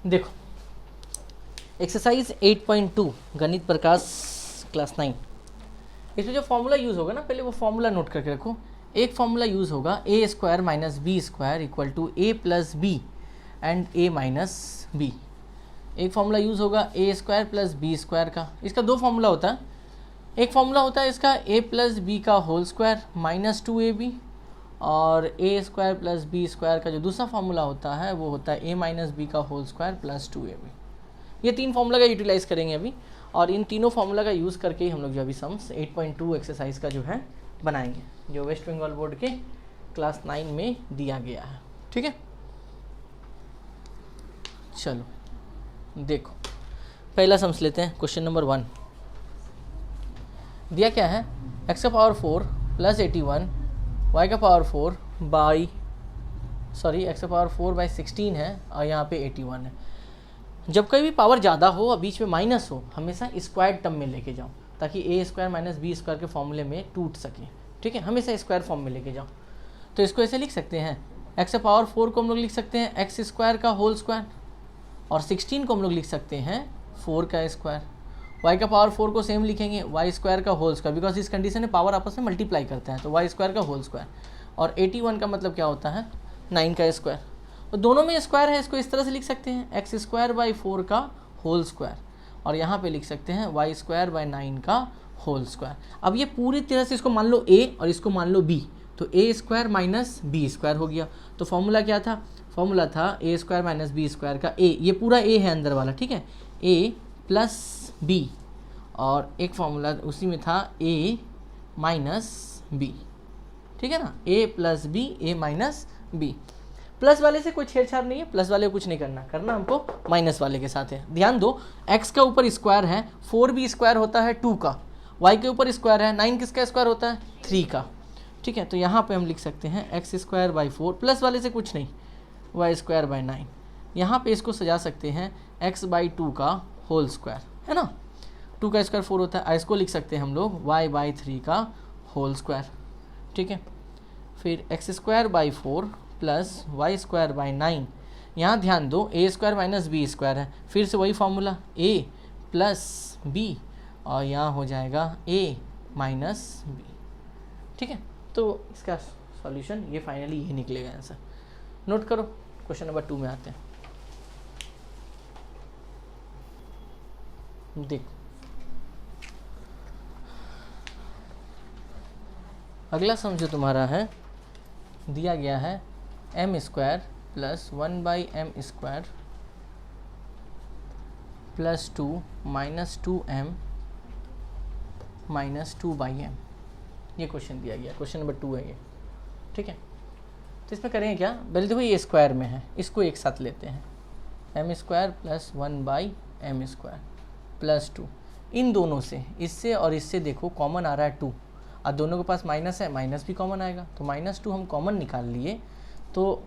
देखो एक्सरसाइज 8.2 गणित प्रकाश क्लास 9, इसमें जो फॉर्मूला यूज़ होगा ना, पहले वो फॉर्मूला नोट करके रखो। एक फॉर्मूला यूज़ होगा a square minus b square equal to a plus b and a minus b. एक फॉर्मूला यूज़ होगा a square plus b square का। इसका दो फॉर्मूला होता है। एक फॉर्मूला होता है इसका ए प्लस बी का होल स्क्वायर माइनस 2ab, और ए स्क्वायर प्लस बी स्क्वायर का जो दूसरा फॉर्मूला होता है वो होता है ए माइनस बी का होल स्क्वायर प्लस 2ab। ये तीन फॉर्मूला का यूटिलाइज करेंगे अभी, और इन तीनों फॉर्मूला का यूज़ करके ही हम लोग जो अभी सम्स 8.2 एक्सरसाइज का जो है बनाएंगे, जो वेस्ट बंगाल बोर्ड के क्लास 9 में दिया गया है। ठीक है, चलो देखो पहला सम्स लेते हैं। क्वेश्चन नंबर 1 दिया क्या है, एक्स का पावर 4 प्लस 81 वाई का पावर 4 बाई एक्स का पावर 4 बाई 16 है, और यहाँ पे 81 है। जब कभी भी पावर ज़्यादा हो और बीच में माइनस हो, हमेशा स्क्वायर टर्म में लेके जाओ, ताकि ए स्क्वायर माइनस बी स्क्वायर के फॉर्मूले में टूट सके। ठीक है, हमेशा स्क्वायर फॉर्म में लेके जाओ। तो इसको ऐसे लिख सकते हैं, एक्स का पावर 4 को हम लोग लिख सकते हैं एक्स स्क्वायर का होल स्क्वायर, और 16 को हम लोग लिख सकते हैं 4 का स्क्वायर। वाई का पावर 4 को सेम लिखेंगे वाई स्क्वायर का होल स्क्वायर, बिकॉज इस कंडीशन में पावर आपस में मल्टीप्लाई करते हैं, तो वाई स्क्वायर का होल स्क्वायर। और 81 का मतलब क्या होता है, 9 का स्क्वायर। और दोनों में स्क्वायर है, इसको इस तरह से लिख सकते हैं एक्स स्क्वायर बाई 4 का होल स्क्वायर, और यहाँ पे लिख सकते हैं वाई स्क्वायर बाई 9 का होल स्क्वायर। अब ये पूरी तरह से इसको मान लो ए और इसको मान लो बी, तो a square minus b square हो गया। तो फॉर्मूला क्या था, फॉर्मूला था ए स्क्वायर माइनस बी स्क्वायर का ए, ये पूरा ए है अंदर वाला। ठीक है, ए प्लस बी, और एक फॉर्मूला उसी में था ए माइनस बी। ठीक है ना, ए प्लस बी, ए माइनस बी। प्लस वाले से कोई छेड़छाड़ नहीं है, प्लस वाले को कुछ नहीं करना हमको माइनस वाले के साथ है। ध्यान दो, एक्स के ऊपर स्क्वायर है, 4 भी स्क्वायर होता है 2 का, वाई के ऊपर स्क्वायर है 9 किसका स्क्वायर होता है 3 का। ठीक है, तो यहाँ पे हम लिख सकते हैं एक्स स्क्वायर बाई 4, प्लस वाले से कुछ नहीं, वाई स्क्वायर बाई 9। यहाँ पे इसको सजा सकते हैं एक्स बाई 2 का होल स्क्वायर, है ना, 2 का स्क्वायर 4 होता है। इसको लिख सकते हैं हम लोग वाई बाई 3 का होल स्क्वायर। ठीक है, फिर x square by 4 plus y square by 9। यहाँ ध्यान दो, a square minus b square है, फिर से वही फॉर्मूला ए प्लस बी, और यहाँ हो जाएगा ए माइनस बी। ठीक है, तो इसका सॉल्यूशन ये फाइनली ये निकलेगा आंसर। नोट करो, क्वेश्चन नंबर 2 में आते हैं। देखो अगला सम जो तुम्हारा है दिया गया है m square plus 1 by m square plus 2 minus 2m minus 2 by m. ये क्वेश्चन दिया गया, क्वेश्चन नंबर 2 है ये। ठीक है, तो इसमें करेंगे क्या, पहले देखो ये स्क्वायर में है, इसको एक साथ लेते हैं, m square plus 1 by m square plus 2। इन दोनों से, इससे और इससे देखो कॉमन आ रहा है 2, और दोनों के पास माइनस है, माइनस भी कॉमन आएगा, तो माइनस 2 हम कॉमन निकाल लिए। तो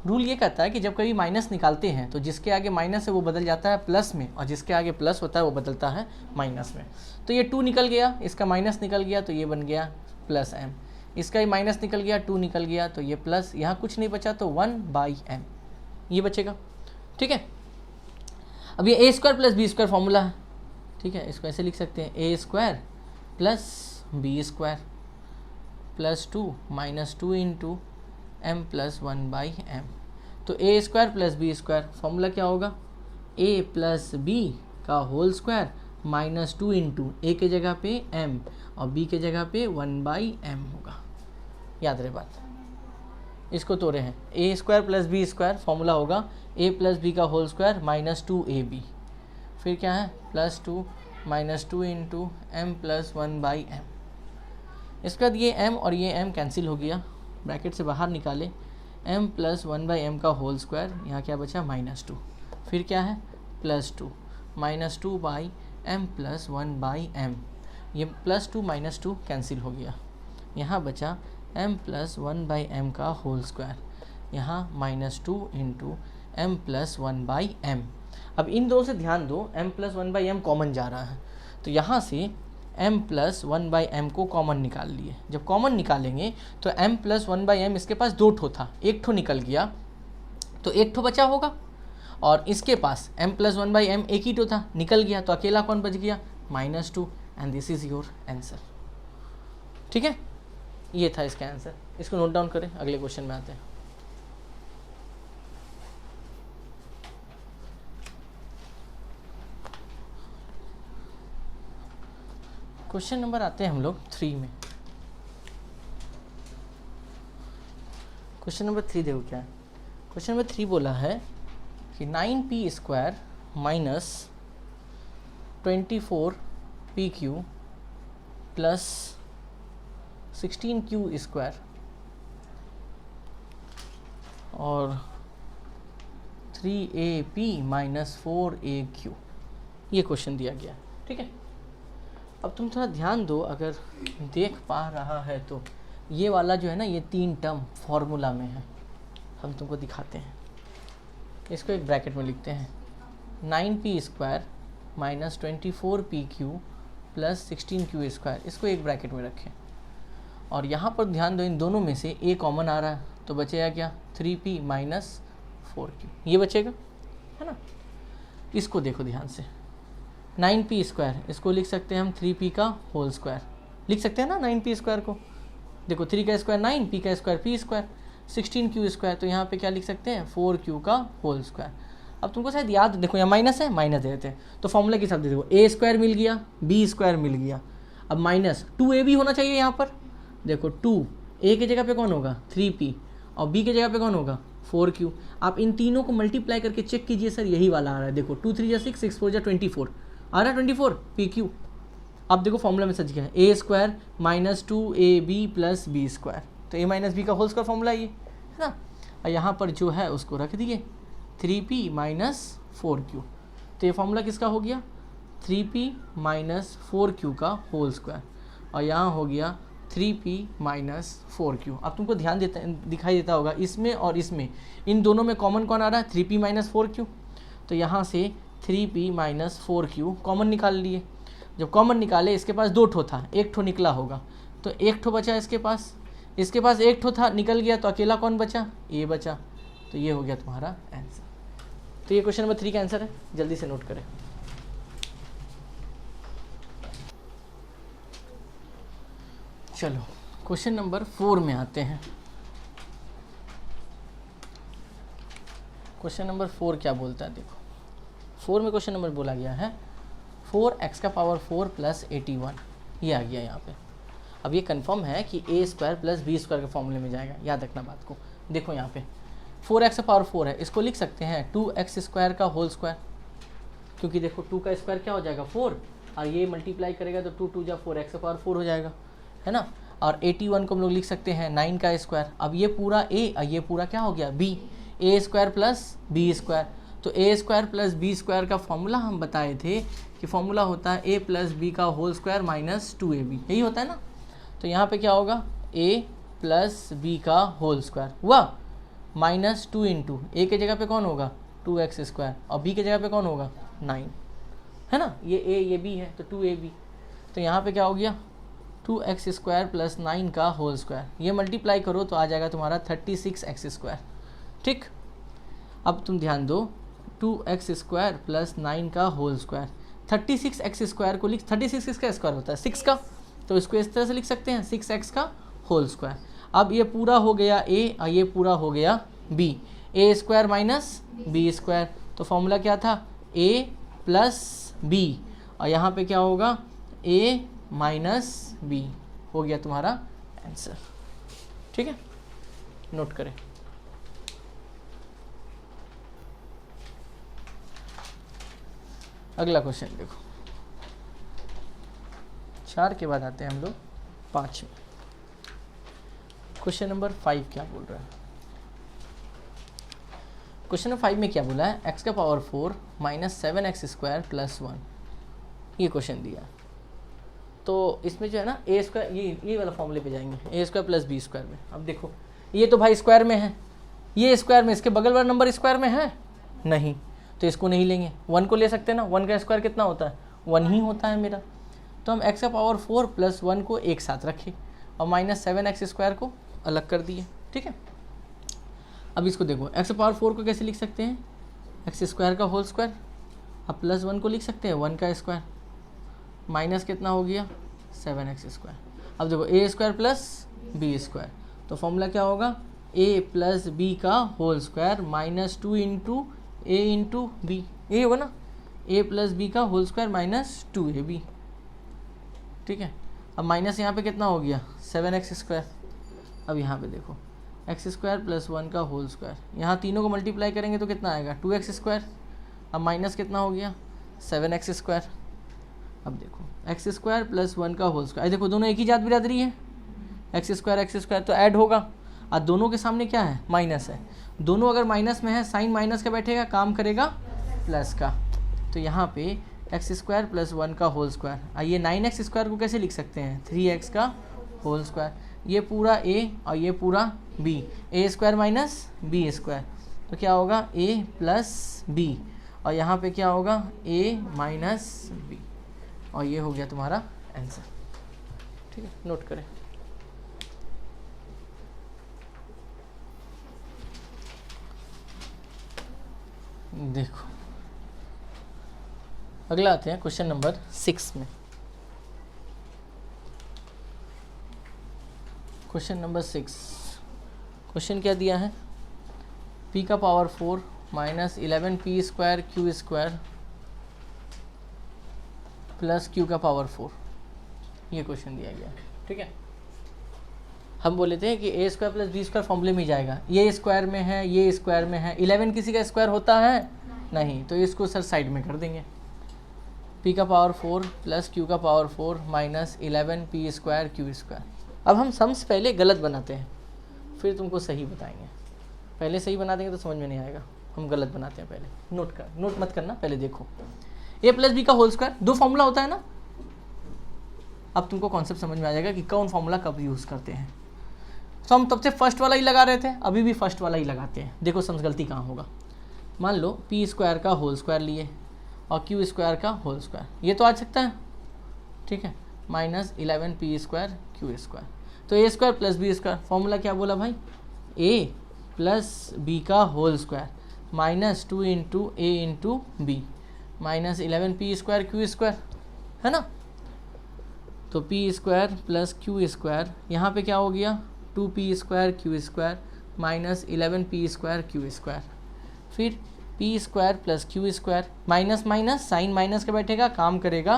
रूल ये कहता है कि जब कभी माइनस निकालते हैं तो जिसके आगे माइनस है वो बदल जाता है प्लस में, और जिसके आगे प्लस होता है वो बदलता है माइनस में। तो ये 2 निकल गया, इसका माइनस निकल गया, तो ये बन गया प्लस एम। इसका ही माइनस निकल गया, 2 निकल गया, तो ये प्लस, यहाँ कुछ नहीं बचा तो 1 बाई एम ये बचेगा। ठीक है, अब ये a square plus b square formula है। ठीक है, इसको ऐसे लिख सकते हैं a square plus b square plus 2 minus 2 into m plus 1 by m. तो a square plus b square formula क्या होगा, ए प्लस बी का whole square minus 2 into a के जगह पे एम और बी के जगह पे 1 बाई एम होगा। याद रहे बात, इसको तोड़े हैं, a square plus b square formula होगा ए प्लस बी का होल स्क्वायर माइनस 2ab, फिर क्या है plus 2 minus 2 into m plus 1 by m. इसके बाद ये m और ये m कैंसिल हो गया, ब्रैकेट से बाहर निकाले, m प्लस 1 बाई एम का होल स्क्वायर, यहाँ क्या बचा माइनस 2, फिर क्या है plus 2 minus 2 by m plus 1 by m. ये प्लस 2 माइनस 2 कैंसिल हो गया, यहाँ बचा m प्लस 1 बाई एम का होल स्क्वायर, यहाँ minus 2 into m plus 1 by m. अब इन दोनों से ध्यान दो, m plus 1 by m common जा रहा है, तो यहाँ से m प्लस 1 बाई एम को कॉमन निकाल लिए। जब कॉमन निकालेंगे तो m प्लस 1 बाई एम इसके पास 2 ठो था, 1 ठो निकल गया, तो 1 ठो बचा होगा, और इसके पास m+1/m एक ही तो था, निकल गया, तो अकेला कौन बच गया, -2, and this is your answer. ठीक है, ये था इसका आंसर। इसको नोट डाउन करें, अगले क्वेश्चन में आते हैं। क्वेश्चन नंबर आते हैं हम लोग 3 में। क्वेश्चन नंबर 3 देखो क्या है। क्वेश्चन नंबर 3 बोला है कि 9p² minus 24pq plus 16q² और 3ab माइनस 4aq, ये क्वेश्चन दिया गया है। ठीक है, अब तुम थोड़ा ध्यान दो, अगर देख पा रहा है तो ये वाला जो है ना, ये 3 टर्म फॉर्मूला में है। हम तुमको दिखाते हैं, इसको एक ब्रैकेट में लिखते हैं, 9p² minus 24pq plus 16q², इसको एक ब्रैकेट में रखें। और यहाँ पर ध्यान दो, इन दोनों में से a कॉमन आ रहा है, तो बचेगा क्या, 3p माइनस 4q, ये बचेगा, है ना। इसको देखो ध्यान से, 9p², इसको लिख सकते हैं हम 3p का होल स्क्वायर, लिख सकते हैं ना 9p² को। देखो 3 का स्क्वायर 9, p का स्क्वायर p², 16q², तो यहाँ पे क्या लिख सकते हैं, 4q का होल स्क्वायर। अब तुमको शायद याद, देखो यहाँ माइनस है, माइनस दे देते हैं, तो फॉर्मूला के हिसाब से देखो, a² मिल गया, b² मिल गया, अब माइनस 2ab होना चाहिए यहाँ पर। देखो 2 a की जगह पे कौन होगा, 3p, और b की जगह पे कौन होगा, 4q। आप इन तीनों को मल्टीप्लाई करके चेक कीजिए, सर यही वाला आ रहा है। देखो 2 3 जा 6, 6 4 जा 24 आ रहा है, 24 pq। अब देखो फॉर्मूला में सच गया है, a² minus 2ab plus b², तो a माइनस बी का होल स्क्वायर फॉर्मूला ये है ना। और यहाँ पर जो है उसको रख दिए 3p माइनस 4q, तो ये फॉर्मूला किसका हो गया, 3p माइनस 4q का होल स्क्वायर, और यहाँ हो गया 3p माइनस 4q। अब तुमको ध्यान दिखाई देता होगा इसमें और इसमें, इन दोनों में कॉमन कौन आ रहा है, 3p माइनस 4q, तो यहाँ से 3p माइनस 4q कॉमन निकाल लिए। जब कॉमन निकाले, इसके पास 2 ठो था, 1 ठो निकला होगा, तो 1 ठो बचा इसके पास 1 ठो था, निकल गया, तो अकेला कौन बचा, a बचा, तो ये हो गया तुम्हारा आंसर। तो ये क्वेश्चन नंबर 3 का आंसर है, जल्दी से नोट करें। चलो क्वेश्चन नंबर 4 में आते हैं। क्वेश्चन नंबर 4 क्या बोलता है, देखो 4 में क्वेश्चन नंबर बोला गया है 4x⁴ प्लस 81, ये आ गया यहाँ पे। अब ये कंफर्म है कि a² प्लस b² के फॉर्मूले में जाएगा, याद रखना बात को। देखो यहाँ पे 4x⁴ है, इसको लिख सकते हैं 2x² का होल स्क्वायर, क्योंकि देखो 2 का स्क्वायर क्या हो जाएगा 4, और ये मल्टीप्लाई करेगा तो 2 2 जा 4x⁴ हो जाएगा, है ना। और 81 को हम लोग लिख सकते हैं 9 का स्क्वायर। अब ये पूरा a और ये पूरा क्या हो गया b, a² प्लस b², तो a² प्लस b² का फॉर्मूला हम बताए थे कि फॉर्मूला होता है a प्लस बी का होल स्क्वायर माइनस 2ab, यही होता है ना। तो यहाँ पे क्या होगा, a प्लस बी का होल स्क्वायर हुआ माइनस 2 इंटू a के जगह पे कौन होगा 2x² और b के जगह पे कौन होगा 9, है ना। ये a ये b है, तो 2ab, तो यहाँ पे क्या हो गया 2x² प्लस 9 का होल स्क्वायर, ये मल्टीप्लाई करो तो आ जाएगा तुम्हारा 36x²। ठीक, अब तुम ध्यान दो, 2x² प्लस 9 का होल स्क्वायर, 36x² को लिख, 36 किसका स्क्वायर होता है 6 का, तो इसको इस तरह से लिख सकते हैं 6x का होल स्क्वायर। अब ये पूरा हो गया a और ये पूरा हो गया b, a² माइनस b², तो फॉर्मूला क्या था a प्लस b, और यहाँ पे क्या होगा a माइनस b, हो गया तुम्हारा आंसर। ठीक है, नोट करें। अगला क्वेश्चन देखो, 4 के बाद आते हैं हम लोग 5 में। क्वेश्चन नंबर 5 क्या बोल रहा है, क्वेश्चन नंबर 5 में क्या बोला है, x⁴ माइनस 7x² प्लस 1, ये क्वेश्चन दिया। तो इसमें जो है ना a², ये वाला फॉर्मूले पे जाएंगे, a² प्लस b² में। अब देखो ये तो भाई स्क्वायर में है, ये स्क्वायर में, इसके बगल वाला नंबर स्क्वायर में है नहीं, तो इसको नहीं लेंगे, 1 को ले सकते हैं ना, 1 का स्क्वायर कितना होता है 1 ही होता है मेरा। तो हम x⁴ प्लस 1 को एक साथ रखें और माइनस 7x² को अलग कर दिए। ठीक है, अब इसको देखो x⁴ को कैसे लिख सकते हैं, एक्स स्क्वायर का होल स्क्वायर, अब प्लस 1 को लिख सकते हैं 1 का स्क्वायर, माइनस कितना हो गया 7x स्क्वायर। अब देखो a square plus b square, तो फॉर्मूला क्या होगा a प्लस बी का whole square minus 2 into a into B, ये होगा ना, a प्लस बी का होल स्क्वायर माइनस 2ab। ठीक है, अब माइनस यहाँ पे कितना हो गया 7x स्क्वायर। अब यहाँ पे देखो एक्स स्क्वायर प्लस 1 का होल स्क्वायर, यहाँ तीनों को मल्टीप्लाई करेंगे तो कितना आएगा 2x स्क्वायर। अब माइनस कितना हो गया 7x स्क्वायर। अब देखो एक्स स्क्वायर प्लस 1 का होल स्क्वायर, देखो दोनों एक ही जात बिरादरी है, एक्स स्क्वायर तो ऐड होगा, और दोनों के सामने क्या है माइनस है, दोनों अगर माइनस में है साइन माइनस का बैठेगा, काम करेगा प्लस का। तो यहाँ पे एक्स स्क्वायर प्लस 1 का होल स्क्वायर, आइए 9x स्क्वायर को कैसे लिख सकते हैं 3x का होल स्क्वायर, ये पूरा a और ये पूरा b, a square minus b square, तो क्या होगा a प्लस b, और यहाँ पे क्या होगा a माइनस b, और ये हो गया तुम्हारा आंसर। ठीक है, नोट करें। देखो अगला आते हैं क्वेश्चन नंबर 6 में। क्वेश्चन नंबर 6, क्वेश्चन क्या दिया है, p का power 4 minus 11p square q square plus q का पावर 4, ये क्वेश्चन दिया गया है। ठीक है, हम बोले थे कि a square plus b square फॉर्मूले में जाएगा, ये स्क्वायर में है ये स्क्वायर में है, 11 किसी का स्क्वायर होता है नहीं, तो इसको सर साइड में कर देंगे, p का पावर 4 प्लस q का power 4 minus 11p square q square. अब हम सम्स पहले गलत बनाते हैं फिर तुमको सही बताएंगे, पहले सही बना देंगे तो समझ में नहीं आएगा, हम गलत बनाते हैं पहले। नोट मत करना, पहले देखो a प्लस बी का होल स्क्वायर, दो फॉर्मूला होता है ना, अब तुमको कॉन्सेप्ट समझ में आ जाएगा कि कौन फॉर्मूला कब यूज़ करते हैं। तो हम तब से फर्स्ट वाला ही लगा रहे थे, अभी भी फर्स्ट वाला ही लगाते हैं। देखो सम्स गलती कहाँ होगा, मान लो पी स्क्वायर का होल स्क्वायर लिए और क्यू स्क्वायर का होल स्क्वायर, ये तो आ सकता है। ठीक है, minus 11p square q square, तो a square plus b square, formula क्या बोला भाई a प्लस बी का whole square minus 2 into a into b minus 11p square q square, है ना। तो p square plus q square, यहाँ पे क्या हो गया 2p square q square minus 11p square q square, फिर p square plus q square, minus minus sign minus का बैठेगा, काम करेगा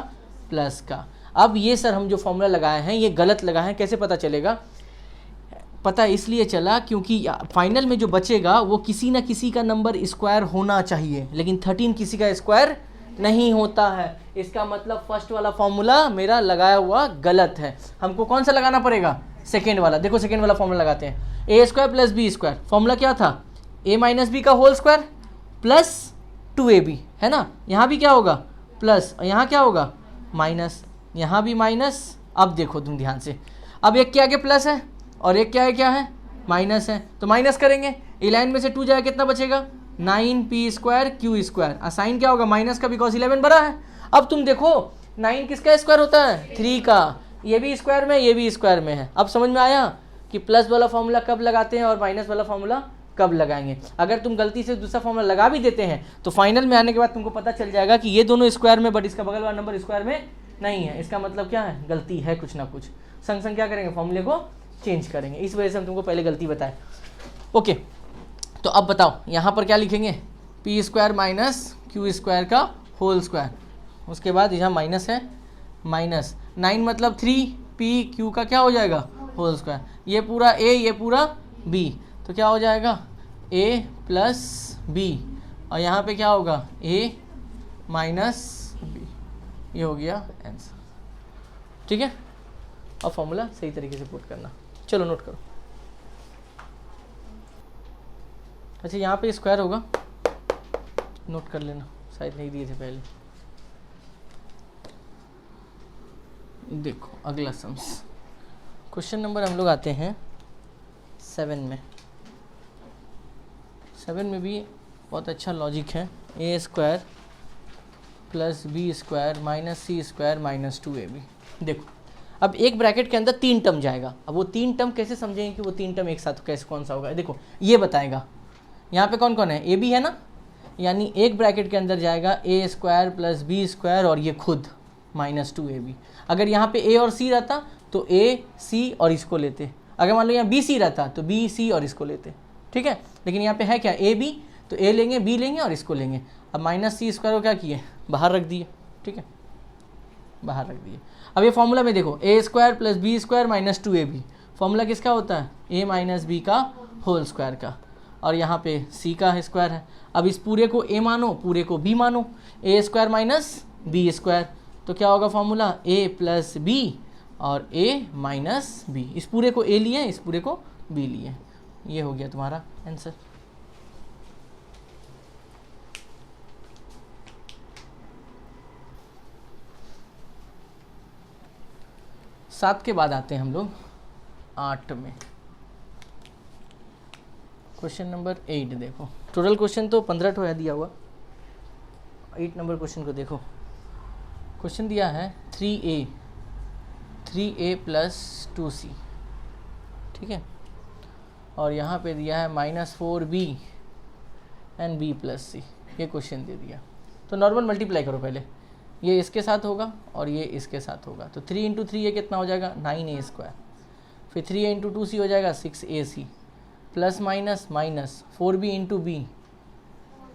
प्लस का। अब ये सर हम जो फॉर्मूला लगाए हैं ये गलत लगाए हैं, कैसे पता चलेगा, पता इसलिए चला क्योंकि फाइनल में जो बचेगा वो किसी ना किसी का नंबर स्क्वायर होना चाहिए, लेकिन 13 किसी का स्क्वायर नहीं होता है, इसका मतलब फर्स्ट वाला फॉर्मूला मेरा लगाया हुआ गलत है। हमको कौन सा लगाना पड़ेगा सेकेंड वाला। देखो सेकेंड वाला फॉर्मूला लगाते हैं, a square plus b square, formula क्या था ए माइनस बी का होल स्क्वायर प्लस 2ab, है ना, यहाँ भी क्या होगा प्लस और यहाँ क्या होगा माइनस, यहाँ भी माइनस। अब देखो तुम ध्यान से, अब एक के आगे प्लस है और एक क्या है माइनस है, तो माइनस करेंगे, 11 में से 2 जाएगा कितना बचेगा 9p square q square, sign क्या होगा माइनस का बिकॉज 11 बड़ा है। अब तुम देखो 9 किसका स्क्वायर होता है 3 का, ये भी स्क्वायर में ये भी स्क्वायर में है। अब समझ में आया कि प्लस वाला फॉर्मूला कब लगाते हैं और माइनस वाला फॉर्मूला कब लगाएंगे। अगर तुम गलती से दूसरा फॉर्मूला लगा भी देते हैं तो फाइनल में आने के बाद तुमको पता चल जाएगा कि ये दोनों स्क्वायर में बट इसका बगल वाला नंबर स्क्वायर में नहीं है, इसका मतलब क्या है गलती है कुछ ना कुछ, संग संग क्या करेंगे फॉर्मूले को चेंज करेंगे, इस वजह से हम तुमको पहले गलती बताए। ओके, तो अब बताओ यहाँ पर क्या लिखेंगे P square minus Q square का होल स्क्वायर, उसके बाद यहाँ माइनस है, माइनस 9 मतलब 3p क्यू का क्या हो जाएगा होल स्क्वायर, ये पूरा a ये पूरा b, तो क्या हो जाएगा a प्लस b और यहाँ पे क्या होगा a माइनस b, ये हो गया आंसर। ठीक है, अब फॉर्मूला सही तरीके से पुट करना, चलो नोट करो। अच्छा यहाँ पे स्क्वायर होगा, नोट कर लेना, शायद नहीं दिए थे पहले। देखो अगला सम्स, क्वेश्चन नंबर हम लोग आते हैं 7 में। 7 में भी बहुत अच्छा लॉजिक है, a square plus b square minus c square minus 2ab। देखो अब एक ब्रैकेट के अंदर 3 टर्म जाएगा, अब वो 3 टर्म कैसे समझेंगे कि वो 3 टर्म एक साथ कैसे कौन सा होगा, देखो ये बताएगा। यहाँ पे कौन कौन है, ए बी है ना, यानी एक ब्रैकेट के अंदर जाएगा ए स्क्वायर प्लस बी स्क्वायर और ये खुद -2ab। अगर यहाँ पे ए और सी रहता तो ए सी और इसको लेते, अगर मान लो यहाँ बी सी रहता तो बी सी और इसको लेते, ठीक है। लेकिन यहाँ पे है क्या, ए बी, तो ए लेंगे बी लेंगे और इसको लेंगे। अब -c स्क्वायर को क्या किए, बाहर रख दिए, ठीक है, बाहर रख दिए। अब ये फॉर्मूला में देखो a square plus b square -2ab, formula किसका होता है, a माइनस बी का होल स्क्वायर का, और यहाँ पे c का स्क्वायर है। अब इस पूरे को a मानो, पूरे को b मानो, a square minus b square, तो क्या होगा फॉर्मूला, a प्लस बी और a माइनस बी। इस पूरे को a लिए, इस पूरे को b लिए, ये हो गया तुम्हारा आंसर। सात के बाद आते हैं हम लोग 8 में। क्वेश्चन नंबर 8 देखो, टोटल क्वेश्चन तो 15 ठो है दिया हुआ। 8 नंबर क्वेश्चन को देखो, क्वेश्चन दिया है 3a प्लस 2c, ठीक है, और यहाँ पे दिया है -4b and b plus c, ये क्वेश्चन दे दिया। तो नॉर्मल मल्टीप्लाई करो पहले, ये इसके साथ होगा और ये इसके साथ होगा, तो 3 × 3 ये कितना हो जाएगा, 9a स्क्वायर, फिर 3a × 2c हो जाएगा 6ac, plus minus minus 4b × b,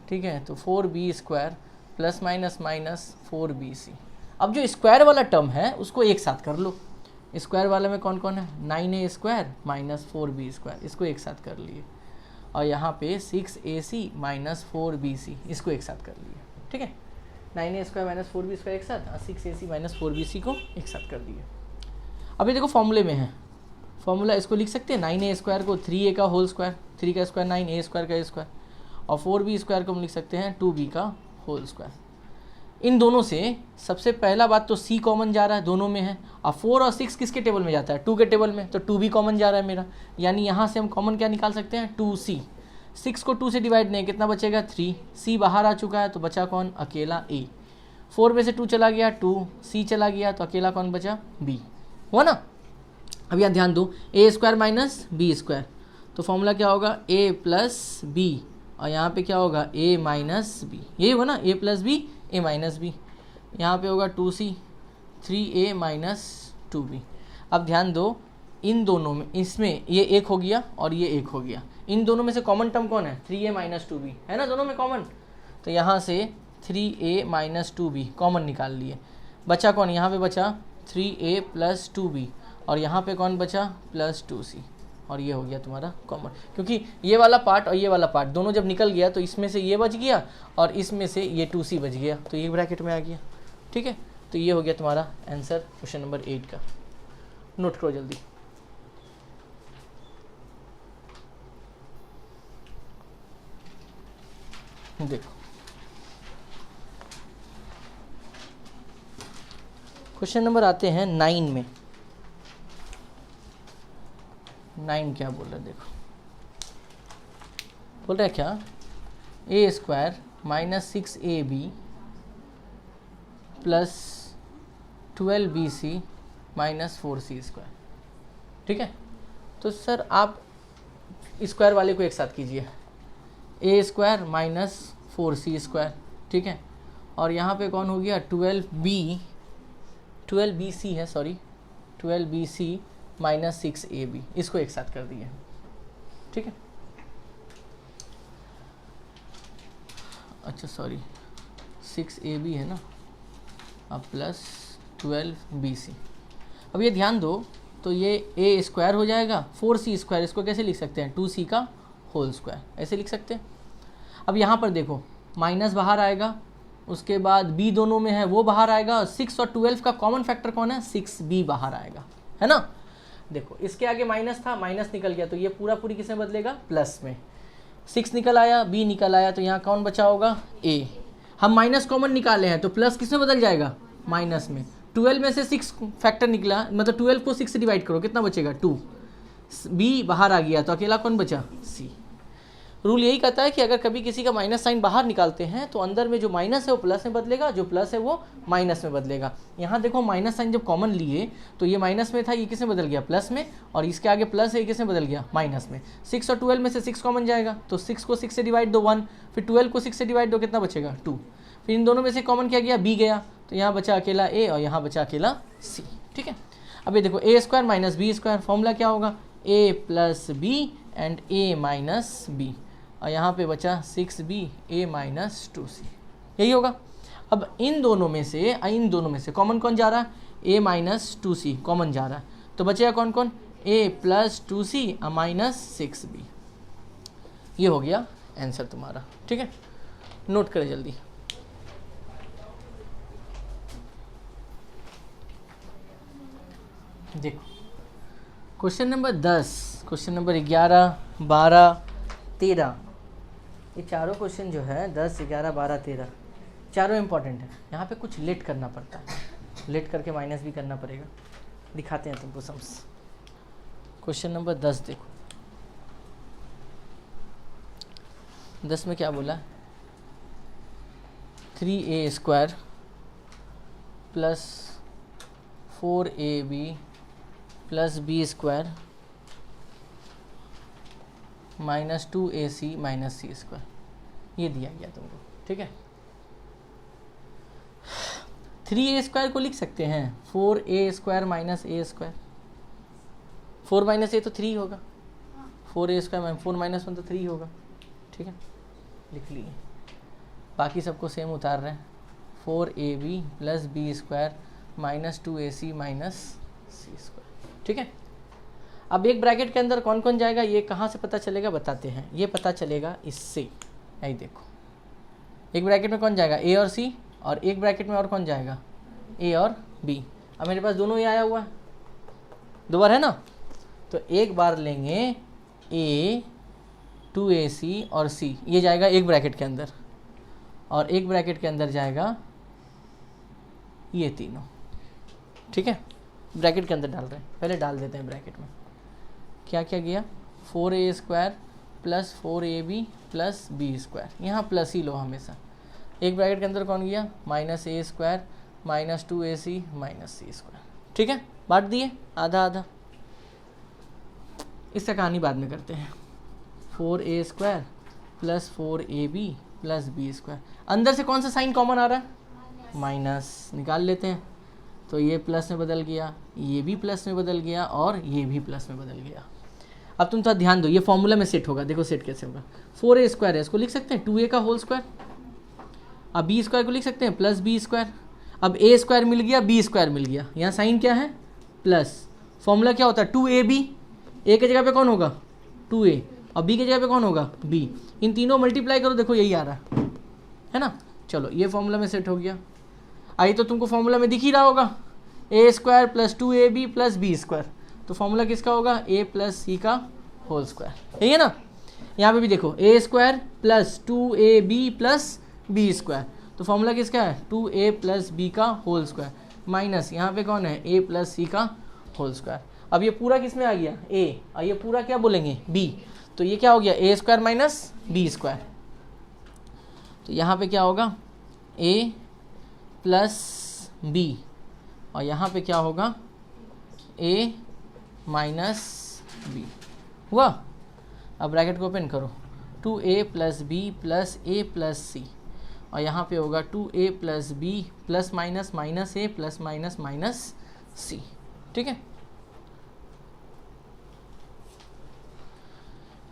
ठीक है, तो 4b square plus minus minus 4bc। अब जो स्क्वायर वाला टर्म है उसको एक साथ कर लो, स्क्वायर वाले में कौन कौन है, 9a square minus 4b square, इसको एक साथ कर लिए, और यहाँ पे 6ac माइनस 4bc, इसको एक साथ कर लिए, ठीक है, 9a square minus 4b square एक साथ, और 6ac माइनस 4bc को एक साथ कर दिए। अब ये देखो फॉर्मूले में है, फॉर्मूला इसको लिख सकते हैं 9a स्क्वायर को 3a का होल स्क्वायर, 3 का स्क्वायर 9, a स्क्वायर का स्क्वायर, और 4b स्क्वायर को हम लिख सकते हैं 2b का होल स्क्वायर। इन दोनों से सबसे पहला बात तो c कॉमन जा रहा है, दोनों में है, और 4 और 6 किसके टेबल में जाता है, 2 के टेबल में, तो 2b कॉमन जा रहा है मेरा, यानी यहाँ से हम कॉमन क्या निकाल सकते हैं, 2c। 6 को 2 से डिवाइड नहीं, कितना बचेगा 3, c बाहर आ चुका है तो बचा कौन, अकेला a। 4 में से 2 चला गया 2, c चला गया तो अकेला कौन बचा, b, हुआ ना। अब यहाँ ध्यान दो, a square minus b square, तो फॉर्मूला क्या होगा, a प्लस बी, और यहाँ पे क्या होगा, a माइनस बी, ये होगा ना, a plus b a minus b, यहाँ पे होगा 2c 3a माइनस 2b। अब ध्यान दो, इन दोनों में, इसमें ये एक हो गया और ये एक हो गया, इन दोनों में से कॉमन टर्म कौन है, 3a माइनस 2b है ना, दोनों में कॉमन, तो यहाँ से 3a माइनस 2b कॉमन निकाल लिए, बचा कौन, यहाँ पे बचा 3a प्लस 2b, और यहाँ पे कौन बचा, प्लस 2c, और ये हो गया तुम्हारा कॉमन, क्योंकि ये वाला पार्ट और ये वाला पार्ट दोनों जब निकल गया तो इसमें से ये बच गया और इसमें से ये 2c बच गया, तो ये ब्रैकेट में आ गया, ठीक है। तो ये हो गया तुम्हारा आंसर क्वेश्चन नंबर 8 का, नोट करो जल्दी। देखो क्वेश्चन नंबर आते हैं 9 में। 9 क्या बोल रहा है, देखो बोल रहा है क्या, a square minus 6ab plus 12bc minus 4c square, ठीक है। तो सर आप स्क्वायर वाले को एक साथ कीजिए, a square minus 4c square, ठीक है, और यहाँ पे कौन हो गया, 12bc है, सॉरी 12bc माइनस 6ab, इसको एक साथ कर दिए, ठीक है। अच्छा सॉरी 6ab है ना, अब प्लस 12bc। अब ये ध्यान दो, तो ये a स्क्वायर हो जाएगा, 4c स्क्वायर, इसको कैसे लिख सकते हैं, 2c का होल स्क्वायर, ऐसे लिख सकते हैं। अब यहाँ पर देखो माइनस बाहर आएगा, उसके बाद b दोनों में है वो बाहर आएगा, और 6 और 12 का कॉमन फैक्टर कौन है, 6b बाहर आएगा, है ना। देखो इसके आगे माइनस था, माइनस निकल गया, तो ये पूरा पूरी किसमें बदलेगा, प्लस में, 6 निकल आया, b निकल आया, तो यहाँ कौन बचा होगा, a। हम माइनस कॉमन निकाले हैं तो प्लस किसमें बदल जाएगा, माइनस में। 12 में से 6 फैक्टर निकला, मतलब 12 को 6 से डिवाइड करो, कितना बचेगा 2, b बाहर आ गया, तो अकेला कौन बचा, c। रूल यही कहता है कि अगर कभी किसी का माइनस साइन बाहर निकालते हैं तो अंदर में जो माइनस है वो प्लस में बदलेगा, जो प्लस है वो माइनस में बदलेगा। यहाँ देखो माइनस साइन जब कॉमन लिए तो ये माइनस में था, ये किस में बदल गया, प्लस में, और इसके आगे प्लस है, ये किस में बदल गया, माइनस में। 6 और 12 में से 6 कॉमन जाएगा, तो 6 को 6 से डिवाइड दो 1, फिर 12 को 6 से डिवाइड दो, कितना बचेगा 2, फिर इन दोनों में से कॉमन क्या गया, b गया, तो यहाँ बचा अकेला a और यहाँ बचा अकेला c। ठीक है, अब ये देखो a square minus b square, formula क्या होगा, a plus b and a minus b, और यहाँ पे बचा 6b a माइनस 2c, यही होगा। अब इन दोनों में से कॉमन कौन जा रहा है, a माइनस 2c कॉमन जा रहा है, तो बचेगा कौन कौन, a plus 2c minus 6b। ये हो गया आंसर तुम्हारा। ठीक है, नोट करें जल्दी। देखो क्वेश्चन नंबर 10, क्वेश्चन नंबर 11, 12, 13, ये चारों क्वेश्चन जो है 10, 11, 12, 13 चारों इंपॉर्टेंट है। यहाँ पे कुछ लेट करना पड़ता है, लेट करके माइनस भी करना पड़ेगा, दिखाते हैं तुमको सम्स। क्वेश्चन नंबर 10 देखो, 10 में क्या बोला, 3a square plus 4ab plus b square minus 2ac minus c square, ये दिया गया तुमको। ठीक है, 3a स्क्वायर को लिख सकते हैं 4a square minus a square, 4 minus a तो 3 होगा, 4a स्क्वायर 4 माइनस 1 तो 3 होगा। ठीक है, लिख लिए, बाकी सबको सेम उतार रहे हैं, 4ab plus b square minus 2ac minus c square. ठीक है, अब एक ब्रैकेट के अंदर कौन कौन जाएगा, ये कहाँ से पता चलेगा बताते हैं, ये पता चलेगा इससे। यही देखो, एक ब्रैकेट में कौन जाएगा, a और c, और एक ब्रैकेट में और कौन जाएगा, a और b। अब मेरे पास दोनों ही आया हुआ है, दो बार है ना, तो एक बार लेंगे a 2ac और c, ये जाएगा एक ब्रैकेट के अंदर, और एक ब्रैकेट के अंदर जाएगा ये तीनों। ठीक है, ब्रैकेट के अंदर डाल रहे हैं, पहले डाल देते हैं ब्रैकेट में। क्या क्या गया, 4a square plus 4ab plus b square, यहाँ प्लस ही लो हमेशा। एक ब्रैकेट के अंदर कौन गया, minus a square minus 2ac minus c square. ठीक है, बांट दिए आधा आधा, इसका कहानी बाद में करते हैं। 4a square plus 4ab plus b square, अंदर से कौन सा साइन कॉमन आ रहा है, माइनस, निकाल लेते हैं। तो ये प्लस में बदल गया, ये भी प्लस में बदल गया, और ये भी प्लस में बदल गया। अब तुम थोड़ा ध्यान दो, ये फॉर्मूला में सेट होगा, देखो सेट कैसे होगा। 4a स्क्वायर है, इसको लिख सकते हैं 2a का होल स्क्वायर, अब बी स्क्वायर को लिख सकते हैं प्लस बी स्क्वायर। अब a स्क्वायर मिल गया, b स्क्वायर मिल गया, यहाँ साइन क्या है, प्लस। फॉर्मूला क्या होता है, 2ab, a की जगह पे कौन होगा 2a, और b की जगह पे कौन होगा b, इन तीनों मल्टीप्लाई करो, देखो यही आ रहा है ना। चलो ये फॉर्मूला में सेट हो गया। आई तो तुमको फॉर्मूला में दिख ही रहा होगा, a square plus 2ab plus b square, तो फॉर्मूला किसका होगा, a प्लस सी का होल स्क्वायर, यही है ना। यहाँ पे भी देखो a square plus 2ab plus b square, तो फॉर्मूला किसका है, 2a प्लस बी का होल स्क्वायर, माइनस यहाँ पे कौन है, a प्लस सी का होल स्क्वायर। अब ये पूरा किस में आ गया, a, और ये पूरा क्या बोलेंगे, b, तो ये क्या हो गया, a square minus b square. तो यहाँ पे क्या होगा, a प्लस b, और यहाँ पे क्या होगा, a माइनस बी हुआ। अब ब्रैकेट को ओपन करो, 2a plus b plus a plus c, और यहाँ पे होगा 2a plus b plus minus minus a plus minus minus c. ठीक है,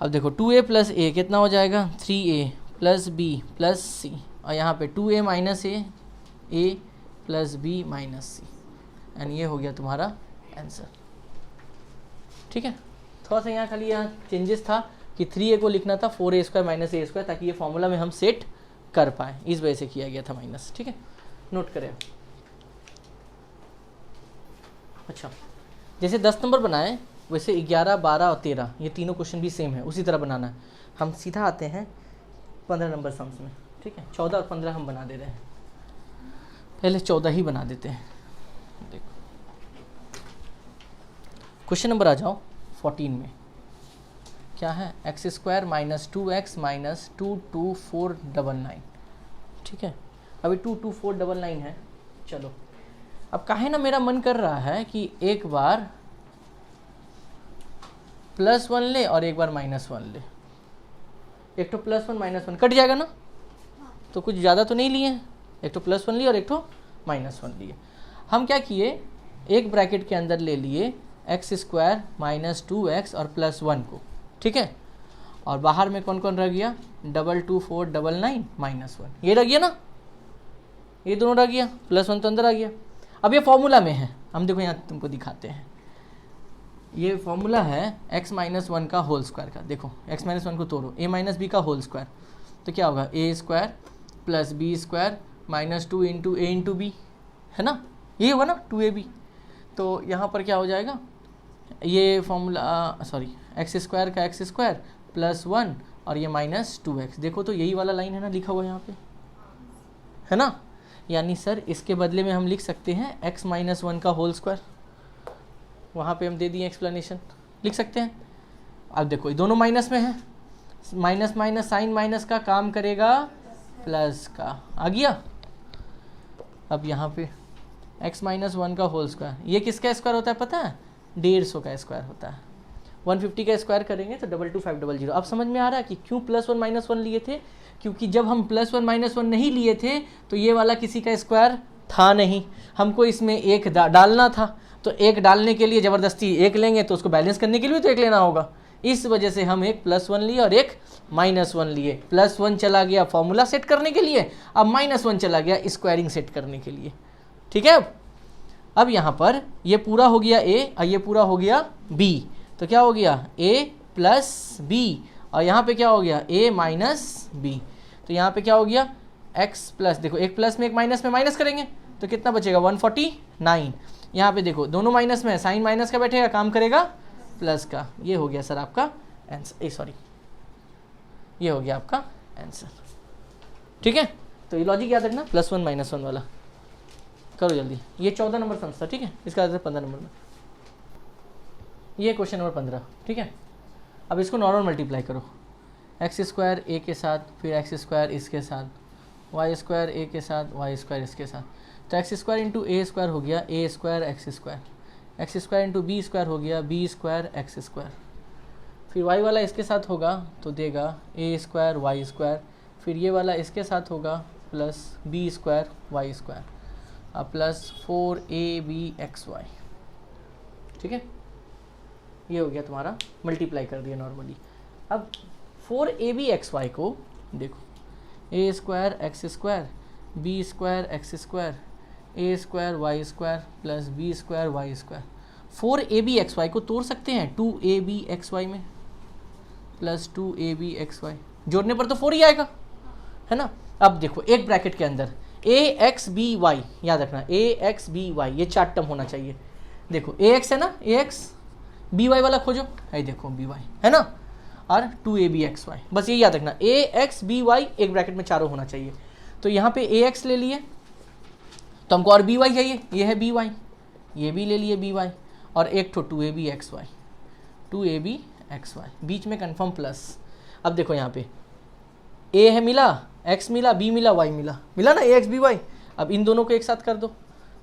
अब देखो 2a प्लस a कितना हो जाएगा, 3a plus b plus c, और यहाँ पे 2a minus a plus b minus c, and ये हो गया तुम्हारा आंसर। ठीक है, थोड़ा सा यहाँ खाली यहाँ चेंजेस था कि 3a को लिखना था 4a square minus a square, ताकि ये फॉर्मूला में हम सेट कर पाए, इस वजह से किया गया था माइनस। ठीक है, नोट करें। अच्छा, जैसे 10 नंबर बनाए वैसे 11, 12 और 13 ये तीनों क्वेश्चन भी सेम है, उसी तरह बनाना है। हम सीधा आते हैं 15 नंबर सम्स में। ठीक है, 14 और 15 हम बना दे रहे हैं, पहले 14 ही बना देते हैं। देखो क्वेश्चन नंबर आ जाओ 14 में, क्या है, x square minus 2x minus 22499, ठीक है। अभी 22499 है। चलो अब काहे ना मेरा मन कर रहा है कि एक बार +1 ले और एक बार -1 ले। एक तो +1 -1 कट जाएगा ना, तो कुछ ज़्यादा तो नहीं लिए हैं, एक तो +1 लिए और एक तो -1 लिए। हम क्या किए, एक ब्रैकेट के अंदर ले लिए एक्स स्क्वायर माइनस 2x और +1 को, ठीक है। और बाहर में कौन कौन रह गया, 22499 -1, ये रह गया ना, ये दोनों रह गया, +1 तो अंदर आ गया। अब ये फॉर्मूला में है, हम देखो यहाँ तुमको दिखाते हैं, ये फॉर्मूला है x -1 का होल स्क्वायर का। देखो x -1 को तोड़ो, a - b का होल स्क्वायर, तो क्या होगा, a square plus b square minus 2 into a into b, है ना, ये होगा ना 2ab। तो यहाँ पर क्या हो जाएगा, ये फॉर्मूला सॉरी एक्स स्क्वायर का एक्स स्क्वायर +1 और ये -2x। देखो तो यही वाला लाइन है ना लिखा हुआ यहाँ पे, है ना। यानी सर इसके बदले में हम लिख सकते हैं x -1 का होल स्क्वायर, वहाँ पे हम दे दिए एक्सप्लेनेशन, लिख सकते हैं। अब देखो ये दोनों माइनस में है, माइनस माइनस साइन माइनस का काम करेगा प्लस का, आ गया। अब यहाँ पे x -1 का होल स्क्वायर, ये किसका स्क्वायर होता है पता है, 150 का स्क्वायर होता है। 150 का स्क्वायर करेंगे तो 22500। अब समझ में आ रहा है कि क्यों +1 -1 लिए थे, क्योंकि जब हम +1 -1 नहीं लिए थे तो ये वाला किसी का स्क्वायर था नहीं, हमको इसमें एक डालना था, तो एक डालने के लिए ज़बरदस्ती एक लेंगे तो उसको बैलेंस करने के लिए तो एक लेना होगा। इस वजह से हम एक +1 लिए और एक -1 लिए। +1 चला गया फॉर्मूला सेट करने के लिए, अब -1 चला गया स्क्वायरिंग सेट करने के लिए, ठीक है। अब यहाँ पर ये पूरा हो गया a और ये पूरा हो गया b, तो क्या हो गया a प्लस b, और यहाँ पे क्या हो गया a माइनस b। तो यहाँ पे क्या हो गया x प्लस, देखो एक प्लस में एक माइनस में माइनस करेंगे तो कितना बचेगा 149। यहाँ पे देखो दोनों माइनस में है, साइन माइनस का बैठेगा, काम करेगा प्लस का। ये हो गया सर आपका आंसर, सॉरी ये हो गया आपका आंसर, ठीक है। तो ये लॉजिक याद रखना, +1 -1 वाला करो जल्दी। ये 14 नंबर समझता, ठीक है, इसका आंसर 15 नंबर में, ये क्वेश्चन नंबर 15, ठीक है। अब इसको नॉर्मल मल्टीप्लाई करो, एक्स स्क्वायर ए के साथ, फिर एक्स स्क्वायर इसके साथ, वाई स्क्वायर ए के साथ, वाई स्क्वायर इसके साथ, तो x square into a square हो गया a square x square, x square into b square हो गया बी स्क्वायर एक्स स्क्वायर, फिर वाई वाला इसके साथ होगा तो देगा ए स्क्वायर वाई स्क्वायर, फिर ये वाला इसके साथ होगा plus b square y square, अब प्लस 4abxy, ठीक है। ये हो गया तुम्हारा, मल्टीप्लाई कर दिया नॉर्मली। अब 4abxy को देखो, a square x square b square x square a square y square plus b square y square. 4abxy को तोड़ सकते हैं 2abxy में, प्लस 2abxy, जोड़ने पर तो 4 ही आएगा, है ना। अब देखो एक ब्रैकेट के अंदर axby, याद रखना axby, ये 4 टर्म होना चाहिए। देखो ax है ना, ax by वाला खोजो, है देखो by, है ना, और 2abxy, बस ये याद रखना axby एक ब्रैकेट में चारों होना चाहिए। तो यहाँ पे ax ले लिए तो हमको और by चाहिए, ये है by, ये भी ले लिए by, और एक तो 2abxy, 2abxy बीच में कंफर्म प्लस। अब देखो यहाँ पे a है मिला, x मिला, b मिला, y मिला, मिला ना ax by। अब इन दोनों को एक साथ कर दो,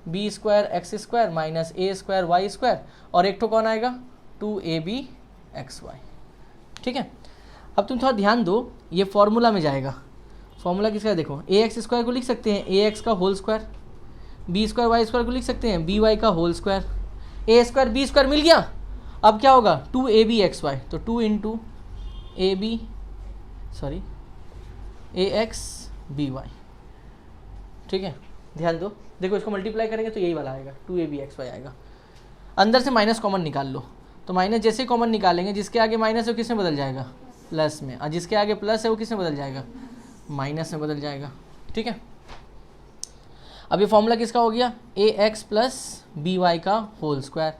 b square x square minus a square y square, और एक तो कौन आएगा 2abxy, ठीक है। अब तुम थोड़ा ध्यान दो, ये फॉर्मूला में जाएगा, फॉर्मूला किसका है देखो, ax स्क्वायर को लिख सकते हैं ax का whole square, b square y square को लिख सकते हैं by का whole square, a square b square मिल गया। अब क्या होगा 2abxy, तो 2 इंटू axby, ठीक है। ध्यान दो, देखो इसको मल्टीप्लाई करेंगे तो यही वाला आएगा 2abxy आएगा। अंदर से माइनस कॉमन निकाल लो, तो माइनस जैसे कॉमन निकालेंगे, जिसके आगे माइनस है वो किस में बदल जाएगा, प्लस में, और जिसके आगे प्लस है वो किस में बदल जाएगा, माइनस में बदल जाएगा, ठीक है। अब ये फॉर्मूला किसका हो गया, ax प्लस by का होल स्क्वायर,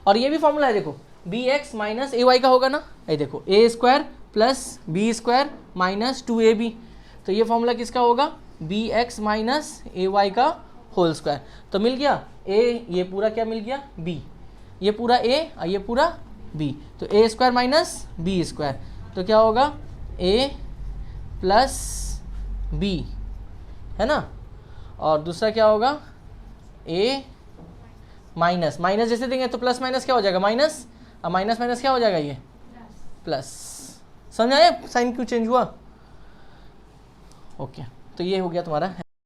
और ये भी फॉर्मूला है देखो bx माइनस ay का होगा ना, ये देखो a square plus b square minus 2ab, तो ये फॉर्मूला किसका होगा, bx माइनस ay का होल स्क्वायर। तो मिल गया a, ये पूरा क्या मिल गया b, ये पूरा a और ये पूरा बी, तो a square minus b square, तो क्या होगा ए प्लस बी, है ना। और दूसरा क्या होगा ए माइनस, माइनस जैसे देंगे तो प्लस माइनस क्या हो जाएगा माइनस, अब माइनस माइनस क्या हो जाएगा ये प्लस। समझ आए साइन क्यों चेंज हुआ? ओके, तो ये हो गया तुम्हारा